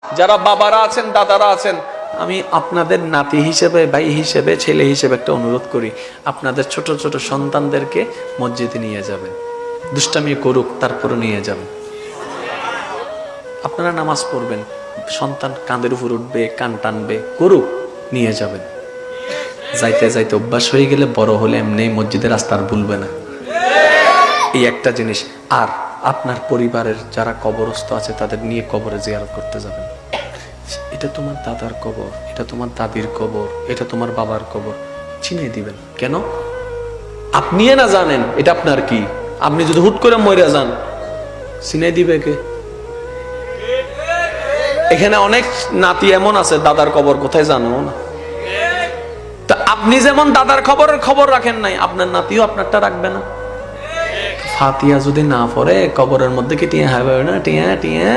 যারা বাবারা আছেন, দাদারা আছেন, আমি আপনাদের নাতি হিসেবে, ভাই হিসেবে, ছেলে হিসেবে একটা অনুরোধ করি, আপনাদের ছোট ছোট সন্তানদেরকে মসজিদে নিয়ে যাবেন। দুষ্টামি করুক, তারপরে নিয়ে যাবেন। আপনারা নামাজ পড়বেন, সন্তান কাঁধের উপর উঠবে, কান টানবে, করুক, নিয়ে যাবেন। যাইতে যাইতে অভ্যাস হয়ে গেলে বড় হলে এমনি মসজিদের রাস্তা আর ভুলবে না। এই একটা জিনিস। আর আপনার পরিবারের যারা কবরস্থ আছে তাদের নিয়ে কবরে জিয়ারত করতে যাবেন। এটা তোমার দাদার কবর, এটা তোমার দাদির কবর, এটা তোমার বাবার কবর, চিনিয়ে দিবেন। কেন? আপনি না জানেন এটা আপনার কি। আপনি যদি হুট করে মরে যান, চিনিয়ে দিবে কে? এখানে অনেক নাতি এমন আছে দাদার কবর কোথায় জানো না। তা আপনি যেমন দাদার খবর রাখেন নাই, আপনার নাতিও আপনারটা রাখবে না। ফাতিহা যদি না পড়ে কবরের মধ্যে কি টিয়া হবে না? টিয়া টিয়া